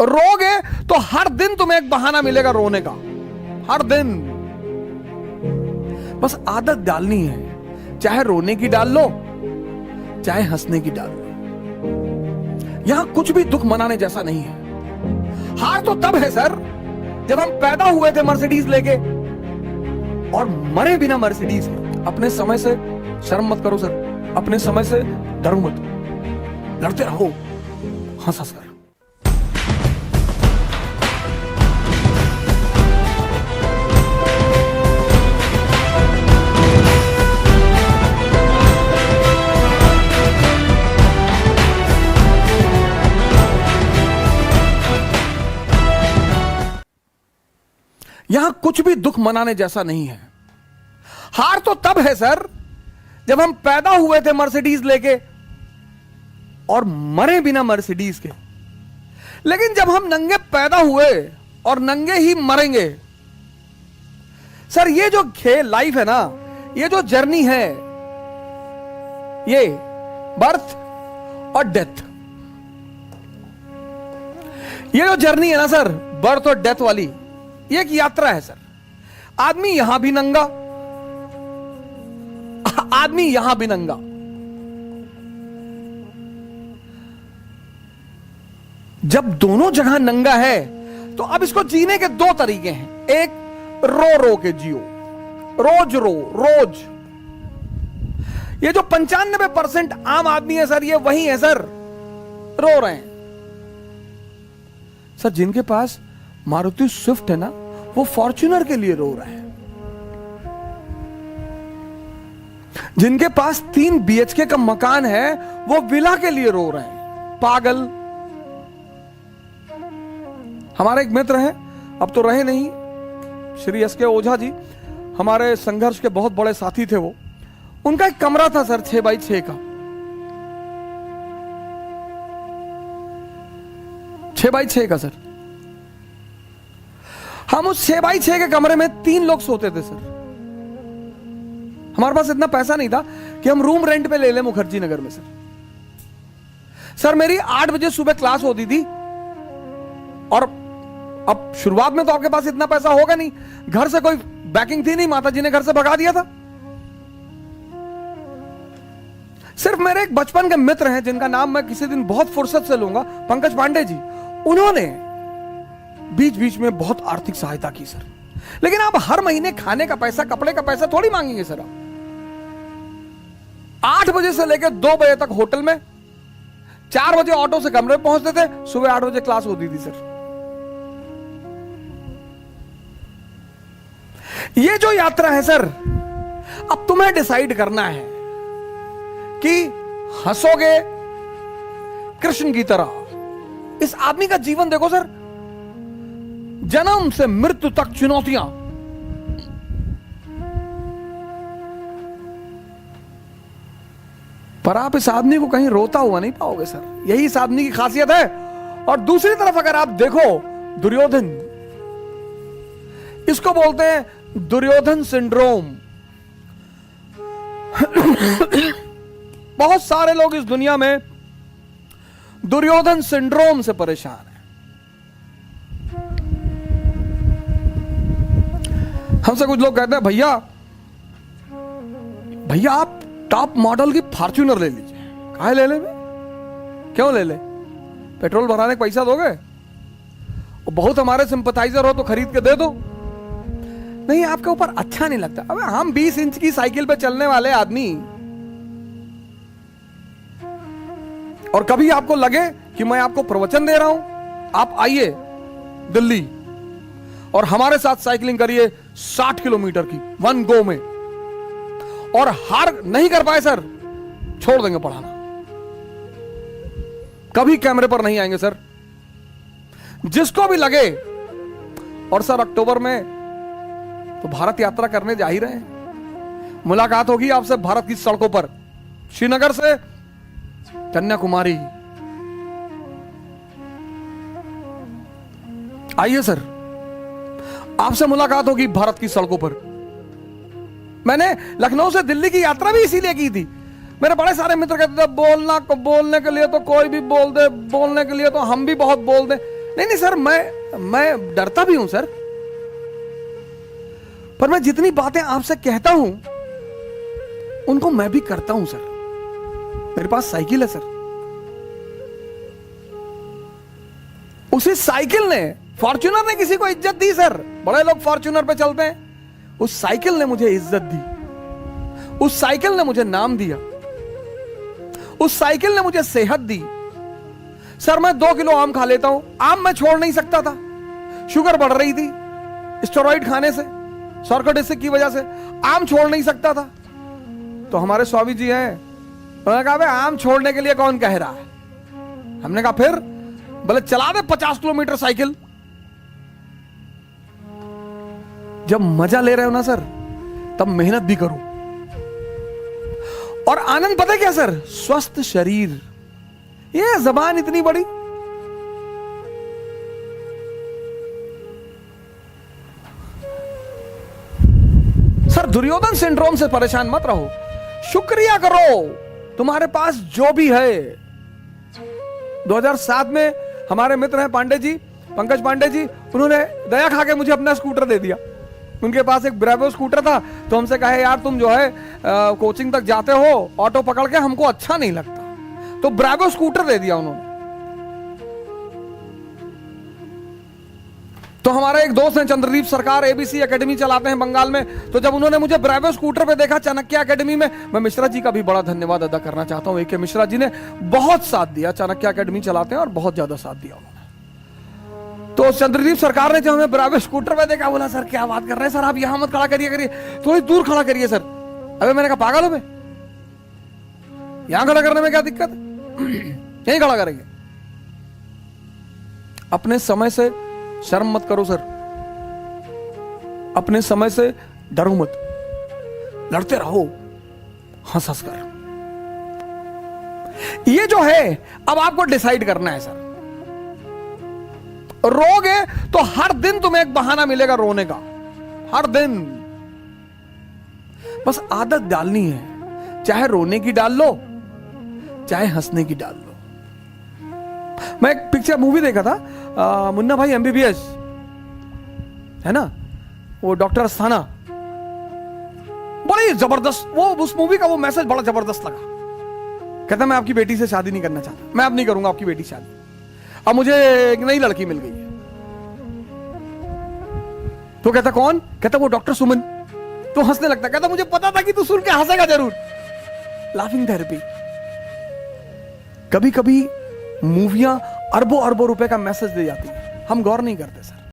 रोगे तो हर दिन तुम्हें एक बहाना मिलेगा रोने का, हर दिन। बस आदत डालनी है, चाहे रोने की डाल लो चाहे हंसने की डाल लो। यहां कुछ भी दुख मनाने जैसा नहीं है। हार तो तब है सर जब हम पैदा हुए थे मर्सिडीज लेके और मरे बिना मर्सिडीज के। अपने समय से शर्म मत करो सर, अपने समय से डरो मत, लड़ते रहो हंस हंस कर। यहां कुछ भी दुख मनाने जैसा नहीं है। हार तो तब है सर जब हम पैदा हुए थे मर्सिडीज लेके और मरे बिना मर्सिडीज के। लेकिन जब हम नंगे पैदा हुए और नंगे ही मरेंगे सर, ये जो खेल लाइफ है ना, ये जो जर्नी है, ये बर्थ और डेथ, ये जो जर्नी है ना सर, बर्थ और डेथ वाली, ये एक यात्रा है सर। आदमी यहां भी नंगा, आदमी यहां भी नंगा। जब दोनों जगह नंगा है तो अब इसको जीने के दो तरीके हैं। एक, रो रो के जियो, रोज रो रोज। ये जो 95% आम आदमी है सर, ये वही है सर, रो रहे हैं सर। जिनके पास मारुति स्विफ्ट है ना, वो फॉर्च्यूनर के लिए रो रहे हैं। जिनके पास 3 BHK का मकान है, वो विला के लिए रो रहे हैं। पागल। हमारे एक मित्र हैं, अब तो रहे नहीं, श्री SK ओझा जी, हमारे संघर्ष के बहुत बड़े साथी थे वो। उनका एक कमरा था सर 6x6 का, 6x6 का सर। हम उस 6x6 के कमरे में 3 लोग सोते थे सर। हमारे पास इतना पैसा नहीं था कि हम रूम रेंट पे ले लें मुखर्जी नगर में सर। सर मेरी 8 बजे सुबह क्लास होती थी और अब शुरुआत में तो आपके पास इतना पैसा होगा नहीं, घर से कोई बैकिंग थी नहीं, माता जी ने घर से भगा दिया था। सिर्फ मेरे एक बचपन के मित्र हैं जिनका नाम मैं किसी दिन बहुत फुर्सत से लूंगा, पंकज पांडे जी, उन्होंने बीच बीच में बहुत आर्थिक सहायता की सर। लेकिन आप हर महीने खाने का पैसा, कपड़े का पैसा थोड़ी मांगेंगे सर। आप 8 बजे से लेकर 2 बजे तक होटल में, 4 बजे ऑटो से कमरे में पहुंचते थे, सुबह 8 बजे क्लास होती थी सर। ये जो यात्रा है सर, अब तुम्हें डिसाइड करना है कि हंसोगे कृष्ण की तरह। इस आदमी का जीवन देखो सर, जन्म से मृत्यु तक चुनौतियां। पर आप इस आदमी को कहीं रोता हुआ नहीं पाओगे सर, यही इस आदमी की खासियत है। और दूसरी तरफ अगर आप देखो दुर्योधन, इसको बोलते हैं दुर्योधन सिंड्रोम। बहुत सारे लोग इस दुनिया में दुर्योधन सिंड्रोम से परेशान हैं। हमसे कुछ लोग कहते हैं, भैया भैया आप टॉप मॉडल की फॉर्च्यूनर ले लीजिए। काहे ले ले? क्यों ले ले? पेट्रोल भराने का पैसा दोगे? और बहुत हमारे सिंपथाइजर हो तो खरीद के दे दो। नहीं, आपके ऊपर अच्छा नहीं लगता। अबे हम 20 इंच की साइकिल पे चलने वाले आदमी, और कभी आपको लगे कि मैं आपको प्रवचन दे रहा हूं, आप आइए दिल्ली और हमारे साथ साइकिलिंग करिए 60 किलोमीटर की 1 गो में, और हार नहीं कर पाए सर, छोड़ देंगे पढ़ाना, कभी कैमरे पर नहीं आएंगे सर, जिसको भी लगे। और सर अक्टूबर में तो भारत यात्रा करने जा ही रहे हैं। मुलाकात होगी आपसे भारत की सड़कों पर, श्रीनगर से कन्याकुमारी। आइए सर, आपसे मुलाकात होगी भारत की सड़कों पर। मैंने लखनऊ से दिल्ली की यात्रा भी इसीलिए की थी। मेरे बड़े सारे मित्र कहते थे बोलने के लिए तो कोई भी बोल दे, बोलने के लिए तो हम भी बहुत बोल दे। नहीं नहीं सर, मैं डरता भी हूं सर, पर मैं जितनी बातें आपसे कहता हूं उनको मैं भी करता हूं सर। मेरे पास साइकिल है सर, उसी साइकिल ने, फॉर्च्यूनर ने किसी को इज्जत दी सर। बड़े लोग फॉर्च्यूनर पे चलते हैं, उस साइकिल ने मुझे इज्जत दी, उस साइकिल ने मुझे नाम दिया, उस साइकिल ने मुझे सेहत दी। सर मैं 2 किलो आम खा लेता हूं, आम मैं छोड़ नहीं सकता था, शुगर बढ़ रही थी स्टेरॉइड खाने से, सर्कोडिसिक की वजह से आम छोड़ नहीं सकता था। तो हमारे स्वामी जी हैं, उन्होंने कहा आम छोड़ने के लिए कौन कह रहा है। हमने कहा फिर, बोले चला दे 50 किलोमीटर साइकिल। जब मजा ले रहे हो ना सर, तब मेहनत भी करो। और आनंद पता है क्या सर, स्वस्थ शरीर। ये जबान इतनी बड़ी, सर दुर्योधन सिंड्रोम से परेशान मत रहो, शुक्रिया करो तुम्हारे पास जो भी है। 2007 में हमारे मित्र हैं पांडे जी, पंकज पांडे जी, उन्होंने दया खा के मुझे अपना स्कूटर दे दिया। उनके पास एक ब्रेवो स्कूटर था, तो हमसे कहे यार तुम जो है कोचिंग तक जाते हो ऑटो पकड़ के, हमको अच्छा नहीं लगता, तो ब्रेवो स्कूटर दे दिया उन्होंने। तो हमारे एक दोस्त हैं चंद्रदीप सरकार, एबीसी एकेडमी चलाते हैं बंगाल में, तो जब उन्होंने मुझे ब्रेवो स्कूटर पे देखा चाणक्य एकेडमी में, मैं मिश्रा जी का भी बड़ा धन्यवाद अदा करना चाहता हूं। AK मिश्रा जी ने बहुत साथ दिया, चाणक्य एकेडमी चलाते हैं और बहुत ज्यादा साथ दिया उन्होंने। तो चंद्रदीप सरकार ने जब हमें ब्रेवो स्कूटर पे देखा, बोला सर क्या बात कर रहे हैं सर, आप यहां मत खड़ा करिए, थोड़ी दूर खड़ा करिए सर। अबे मैंने कहा पागल हो बे, यहां खड़ा करने में क्या दिक्कत है, यहीं खड़ा करेंगे। अपने समय से शर्म मत करो सर, अपने समय से डरो मत, लड़ते रहो हंस हंस कर। ये जो है अब आपको डिसाइड करना है सर। रोगे तो हर दिन तुम्हें एक बहाना मिलेगा रोने का, हर दिन। बस आदत डालनी है, चाहे रोने की डाल लो चाहे हंसने की डाल लो। मैं एक पिक्चर मूवी देखा था, मुन्ना भाई MBBS है ना, वो डॉक्टर अस्थाना, बड़ी जबरदस्त वो, उस मूवी का वो मैसेज बड़ा जबरदस्त लगा। कहता मैं आपकी बेटी से शादी नहीं करना चाहता, मैं अब नहीं करूंगा आपकी बेटी शादी, अब मुझे एक नई लड़की मिल गई है। तो कहता कौन, कहता वो डॉक्टर सुमन। तो हंसने लगता, कहता मुझे पता था कि तू सुन के हंसेगा जरूर। Laughing therapy. कभी कभी मूवियां अरबों अरबों रुपए का मैसेज दे जाती है, हम गौर नहीं करते।